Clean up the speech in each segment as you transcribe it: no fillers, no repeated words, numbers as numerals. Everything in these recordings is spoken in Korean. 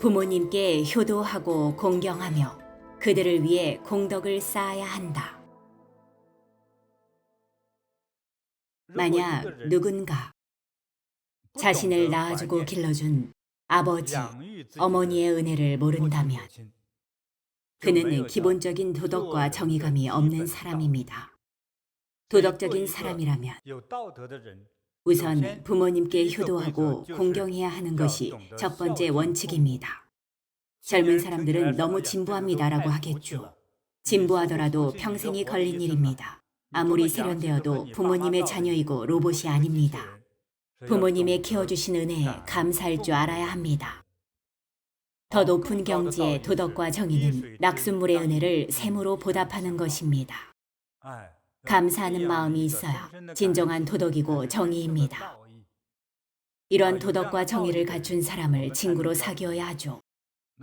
부모님께 효도하고 공경하며 그들을 위해 공덕을 쌓아야 한다. 만약 누군가 자신을 낳아주고 길러준 아버지, 어머니의 은혜를 모른다면 그는 기본적인 도덕과 정의감이 없는 사람입니다. 도덕적인 사람이라면 우선 부모님께 효도하고 공경해야 하는 것이 첫 번째 원칙입니다. 젊은 사람들은 너무 진부합니다라고 하겠죠. 진부하더라도 평생이 걸린 일입니다. 아무리 세련되어도 부모님의 자녀이고 로봇이 아닙니다. 부모님의 키워주신 은혜에 감사할 줄 알아야 합니다. 더 높은 경지의 도덕과 정의는 낙숫물의 은혜를 샘으로 보답하는 것입니다. 감사하는 마음이 있어야 진정한 도덕이고 정의입니다. 이런 도덕과 정의를 갖춘 사람을 친구로 사귀어야 하죠.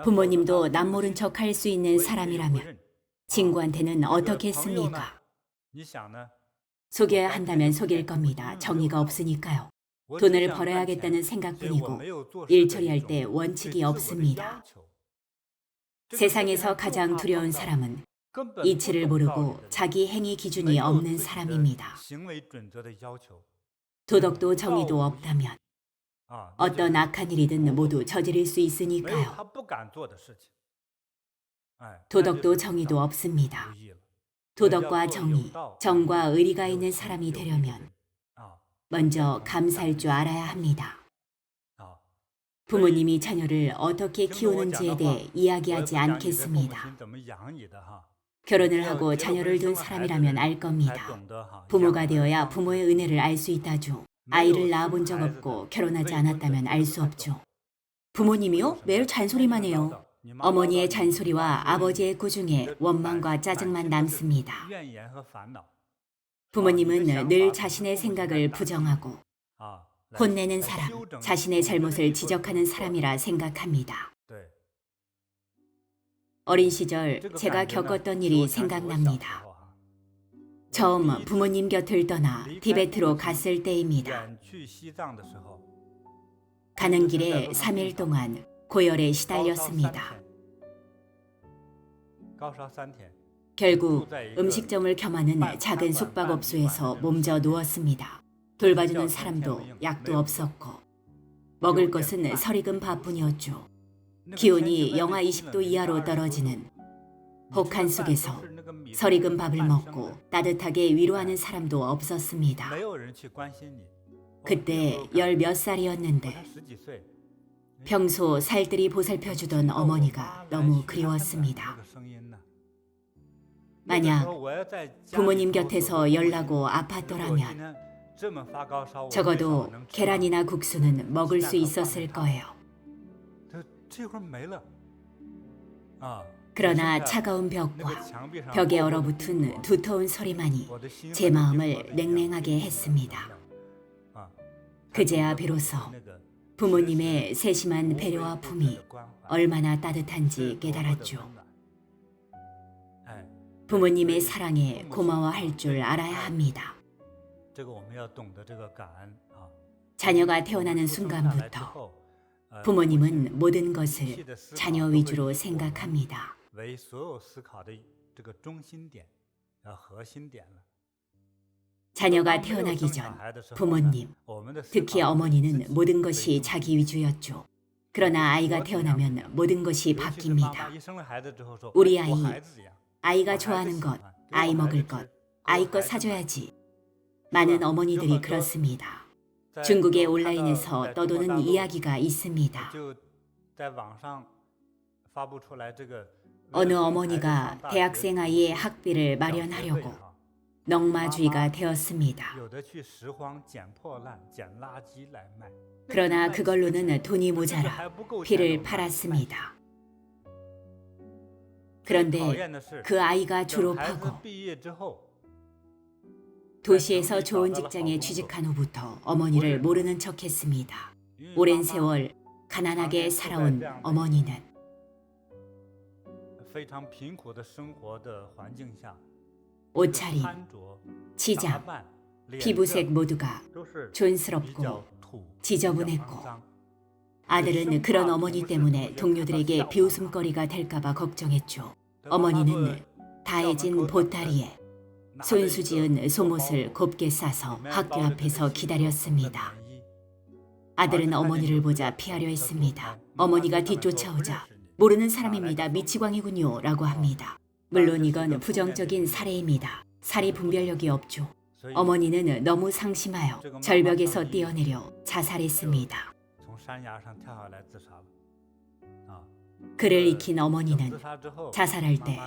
부모님도 남모른 척 할 수 있는 사람이라면 친구한테는 어떻게 했습니까? 속여야 한다면 속일 겁니다. 정의가 없으니까요. 돈을 벌어야겠다는 생각뿐이고 일 처리할 때 원칙이 없습니다. 세상에서 가장 두려운 사람은 이치를 모르고 자기 행위 기준이 없는 사람입니다. 도덕도 정의도 없다면 어떤 악한 일이든 모두 저지를 수 있으니까요. 도덕도 정의도 없습니다. 도덕과 정의, 정과 의리가 있는 사람이 되려면 먼저 감사할 줄 알아야 합니다. 부모님이 자녀를 어떻게 키우는지에 대해 이야기하지 않겠습니다. 결혼을 하고 자녀를 둔 사람이라면 알 겁니다. 부모가 되어야 부모의 은혜를 알 수 있다죠. 아이를 낳아본 적 없고 결혼하지 않았다면 알 수 없죠. 부모님이요? 매일 잔소리만 해요. 어머니의 잔소리와 아버지의 꾸중에 원망과 짜증만 남습니다. 부모님은 늘 자신의 생각을 부정하고 혼내는 사람, 자신의 잘못을 지적하는 사람이라 생각합니다. 어린 시절 제가 겪었던 일이 생각납니다. 처음 부모님 곁을 떠나 티베트로 갔을 때입니다. 가는 길에 3일 동안 고열에 시달렸습니다. 결국 음식점을 겸하는 작은 숙박업소에서 몸져 누웠습니다. 돌봐주는 사람도 약도 없었고 먹을 것은 설익은 밥뿐이었죠. 기온이 영하 20도 이하로 떨어지는 혹한 속에서 설익은 밥을 먹고 따뜻하게 위로하는 사람도 없었습니다. 그때 10몇 살이었는데 평소 살뜰히 보살펴주던 어머니가 너무 그리웠습니다. 만약 부모님 곁에서 열나고 아팠더라면 적어도 계란이나 국수는 먹을 수 있었을 거예요. 그러나 차가운 벽과 벽에 얼어붙은 두터운 소리만이 제 마음을 냉랭하게 했습니다. 그제야 비로소 부모님의 세심한 배려와 품이 얼마나 따뜻한지 깨달았죠. 부모님의 사랑에 고마워할 줄 알아야 합니다. 자녀가 태어나는 순간부터 부모님은 모든 것을 자녀 위주로 생각합니다. 자녀가 태어나기 전 부모님, 특히 어머니는 모든 것이 자기 위주였죠. 그러나 아이가 태어나면 모든 것이 바뀝니다. 우리 아이가 좋아하는 것, 아이 먹을 것, 아이 것 사줘야지. 많은 어머니들이 그렇습니다. 중국의 온라인에서 떠도는 이야기가 있습니다. 어느 어머니가 대학생 아이의 학비를 마련하려고 넝마주의가 되었습니다. 그러나 그걸로는 돈이 모자라 피를 팔았습니다. 그런데 그 아이가 졸업하고 도시에서 좋은 직장에 취직한 후부터 어머니를 모르는 척했습니다. 오랜 세월 가난하게 살아온 어머니는 옷차림, 치장, 피부색 모두가 촌스럽고 지저분했고 아들은 그런 어머니 때문에 동료들에게 비웃음거리가 될까봐 걱정했죠. 어머니는 다해진 보따리에 손수지은 속옷을 곱게 싸서 학교 앞에서 기다렸습니다. 아들은 어머니를 보자 피하려 했습니다. 어머니가 뒤쫓아오자 모르는 사람입니다. 미치광이군요 라고 합니다. 물론 이건 부정적인 사례입니다. 사리 분별력이 없죠. 어머니는 너무 상심하여 절벽에서 뛰어내려 자살했습니다. 그를 익힌 어머니는 자살할 때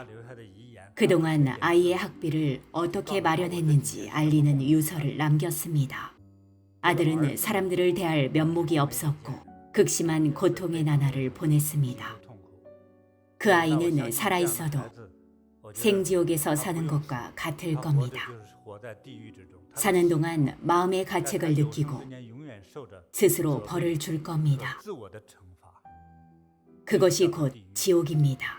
그동안 아이의 학비를 어떻게 마련했는지 알리는 유서를 남겼습니다. 아들은 사람들을 대할 면목이 없었고 극심한 고통의 나날을 보냈습니다. 그 아이는 살아있어도 생지옥에서 사는 것과 같을 겁니다. 사는 동안 마음의 가책을 느끼고 스스로 벌을 줄 겁니다. 그것이 곧 지옥입니다.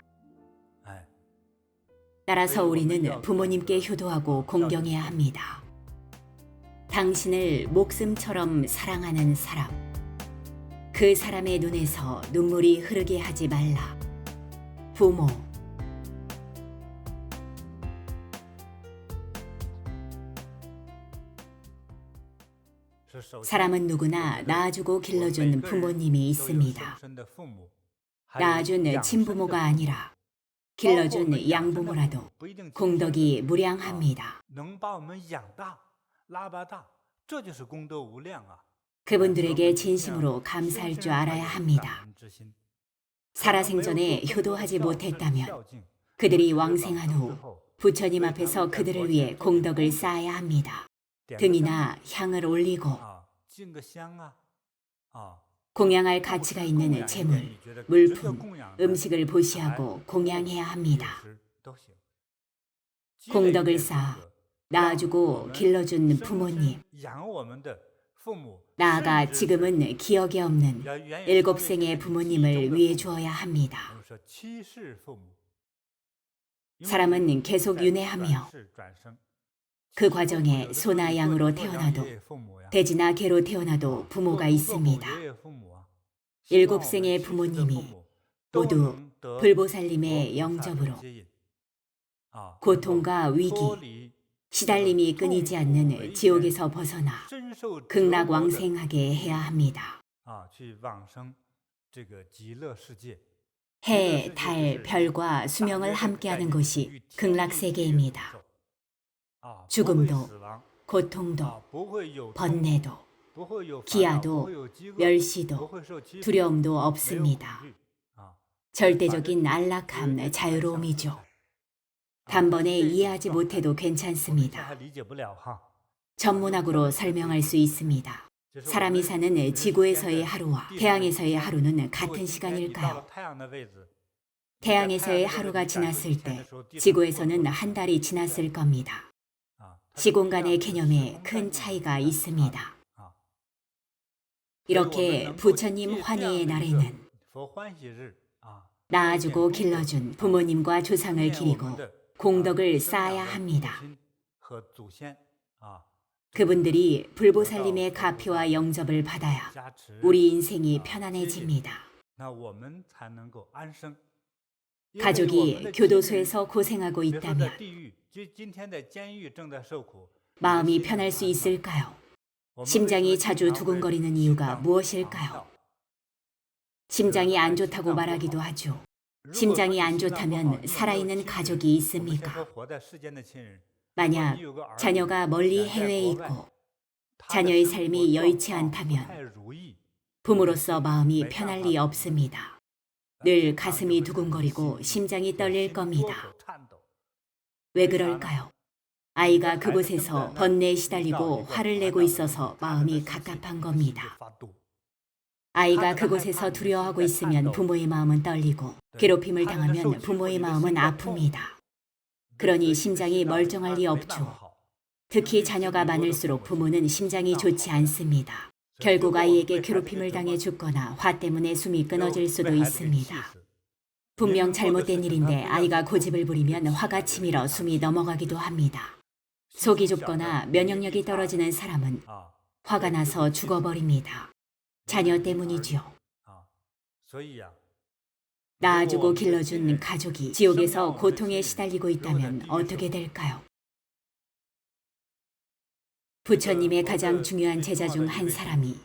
따라서 우리는 부모님께 효도하고 공경해야 합니다. 당신을 목숨처럼 사랑하는 사람, 그 사람의 눈에서 눈물이 흐르게 하지 말라. 부모. 사람은 누구나 낳아주고 길러준 부모님이 있습니다. 낳아준 친부모가 아니라 길러준 양부모라도 공덕이 무량합니다. 그분들에게 진심으로 감사할 줄 알아야 합니다. 살아생전에 효도하지 못했다면 그들이 왕생한 후 부처님 앞에서 그들을 위해 공덕을 쌓아야 합니다. 등이나 향을 올리고 공양할 가치가 있는 재물, 물품, 음식을 보시하고 공양해야 합니다. 공덕을 쌓아 낳아주고 길러준 부모님, 나아가 지금은 기억에 없는 7생의 부모님을 위해 주어야 합니다. 사람은 계속 윤회하며 그 과정에 소나 양으로 태어나도 돼지나 개로 태어나도 부모가 있습니다. 7생의 부모님이 모두 불보살님의 영접으로 고통과 위기, 시달림이 끊이지 않는 지옥에서 벗어나 극락왕생하게 해야 합니다. 해, 달, 별과 수명을 함께하는 곳이 극락세계입니다. 죽음도, 고통도, 번뇌도, 기아도, 멸시도, 두려움도 없습니다. 절대적인 안락함, 자유로움이죠. 단번에 이해하지 못해도 괜찮습니다. 전문학으로 설명할 수 있습니다. 사람이 사는 지구에서의 하루와 태양에서의 하루는 같은 시간일까요? 태양에서의 하루가 지났을 때 지구에서는 한 달이 지났을 겁니다. 시공간의 개념에 큰 차이가 있습니다. 이렇게 부처님 환희의 날에는 낳아주고 길러준 부모님과 조상을 기리고 공덕을 쌓아야 합니다. 그분들이 불보살님의 가피와 영접을 받아야 우리 인생이 편안해집니다. 가족이 교도소에서 고생하고 있다면 마음이 편할 수 있을까요? 심장이 자주 두근거리는 이유가 무엇일까요? 심장이 안 좋다고 말하기도 하죠. 심장이 안 좋다면 살아있는 가족이 있습니까? 만약 자녀가 멀리 해외에 있고 자녀의 삶이 여의치 않다면 부모로서 마음이 편할 리 없습니다. 늘 가슴이 두근거리고 심장이 떨릴 겁니다. 왜 그럴까요? 아이가 그곳에서 번뇌에 시달리고 화를 내고 있어서 마음이 갑갑한 겁니다. 아이가 그곳에서 두려워하고 있으면 부모의 마음은 떨리고 괴롭힘을 당하면 부모의 마음은 아픕니다. 그러니 심장이 멀쩡할 리 없죠. 특히 자녀가 많을수록 부모는 심장이 좋지 않습니다. 결국 아이에게 괴롭힘을 당해 죽거나 화 때문에 숨이 끊어질 수도 있습니다. 분명 잘못된 일인데 아이가 고집을 부리면 화가 치밀어 숨이 넘어가기도 합니다. 속이 좁거나 면역력이 떨어지는 사람은 화가 나서 죽어버립니다. 자녀 때문이죠. 낳아주고 길러준 가족이 지옥에서 고통에 시달리고 있다면 어떻게 될까요? 부처님의 가장 중요한 제자 중 한 사람이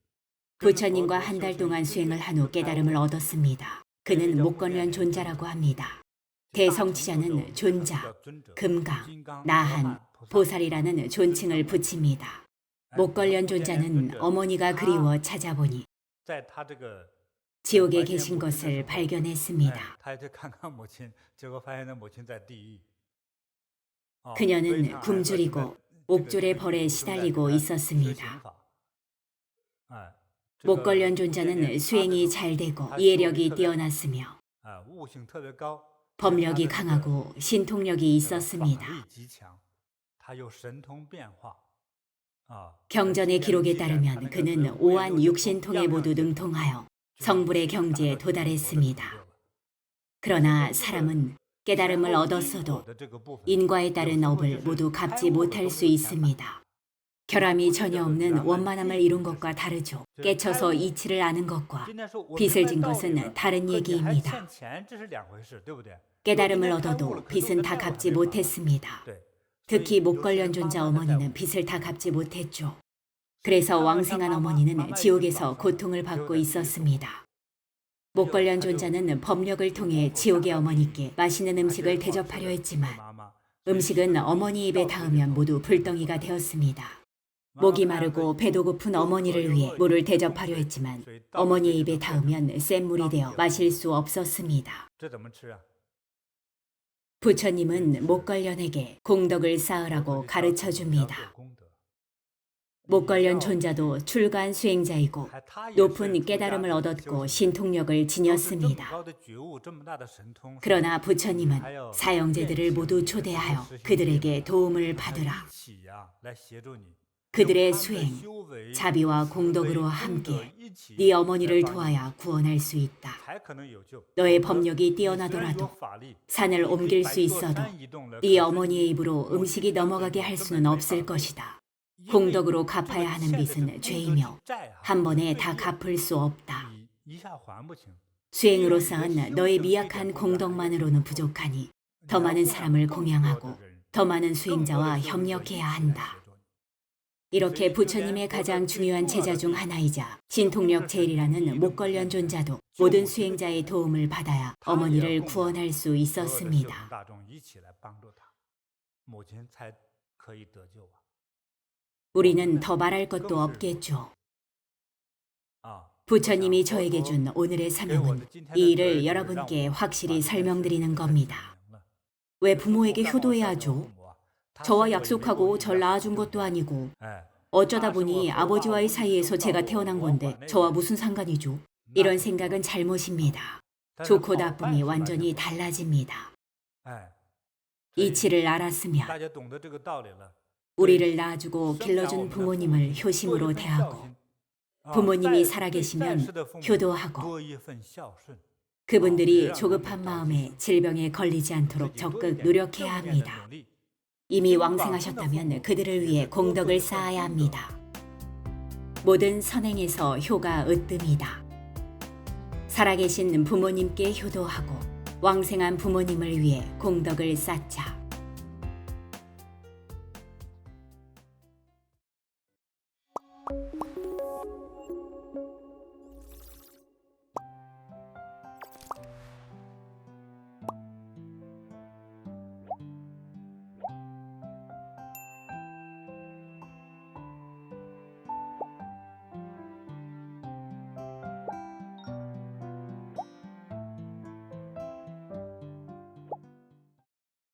부처님과 한 달 동안 수행을 한 후 깨달음을 얻었습니다. 그는 목걸련 존자라고 합니다. 대성취자는 존자, 금강, 나한, 보살이라는 존칭을 붙입니다. 목걸련 존자는 어머니가 그리워 찾아보니 지옥에 계신 것을 발견했습니다. 그녀는 굶주리고 옥졸의 벌에 시달리고 있었습니다. 목걸련 존자는 수행이 잘 되고 이해력이 뛰어났으며 법력이 강하고 신통력이 있었습니다. 경전의 기록에 따르면 그는 오한 육신통에 모두 능통하여 성불의 경지에 도달했습니다. 그러나 사람은 깨달음을 얻었어도 인과에 따른 업을 모두 갚지 못할 수 있습니다. 결함이 전혀 없는 원만함을 이룬 것과 다르죠. 깨쳐서 이치를 아는 것과 빚을 진 것은 다른 얘기입니다. 깨달음을 얻어도 빚은 다 갚지 못했습니다. 특히 목걸련 존자 어머니는 빚을 다 갚지 못했죠. 그래서 왕생한 어머니는 지옥에서 고통을 받고 있었습니다. 목걸련 존자는 법력을 통해 지옥의 어머니께 맛있는 음식을 대접하려 했지만 음식은 어머니 입에 닿으면 모두 불덩이가 되었습니다. 목이 마르고 배도 고픈 어머니를 위해 물을 대접하려 했지만 어머니 입에 닿으면 센 물이 되어 마실 수 없었습니다. 부처님은 목걸련에게 공덕을 쌓으라고 가르쳐 줍니다. 목걸련 존자도 출가한 수행자이고 높은 깨달음을 얻었고 신통력을 지녔습니다. 그러나 부처님은 사형제들을 모두 초대하여 그들에게 도움을 받으라. 그들의 수행, 자비와 공덕으로 함께 네 어머니를 도와야 구원할 수 있다. 너의 법력이 뛰어나더라도 산을 옮길 수 있어도 네 어머니의 입으로 음식이 넘어가게 할 수는 없을 것이다. 공덕으로 갚아야 하는 빚은 죄이며 한 번에 다 갚을 수 없다. 수행으로 쌓은 너의 미약한 공덕만으로는 부족하니 더 많은 사람을 공양하고 더 많은 수행자와 협력해야 한다. 이렇게 부처님의 가장 중요한 제자 중 하나이자 신통력 제일이라는 목걸련 존자도 모든 수행자의 도움을 받아야 어머니를 구원할 수 있었습니다. 우리는 더 말할 것도 없겠죠. 부처님이 저에게 준 오늘의 사명은 이 일을 여러분께 확실히 설명드리는 겁니다. 왜 부모에게 효도해야 하죠? 저와 약속하고 절 낳아준 것도 아니고 어쩌다 보니 아버지와의 사이에서 제가 태어난 건데 저와 무슨 상관이죠? 이런 생각은 잘못입니다. 좋고 나쁨이 완전히 달라집니다. 이치를 알았으면 우리를 낳아주고 길러준 부모님을 효심으로 대하고 부모님이 살아계시면 효도하고 그분들이 조급한 마음에 질병에 걸리지 않도록 적극 노력해야 합니다. 이미 왕생하셨다면 그들을 위해 공덕을 쌓아야 합니다. 모든 선행에서 효가 으뜸이다. 살아계신 부모님께 효도하고 왕생한 부모님을 위해 공덕을 쌓자.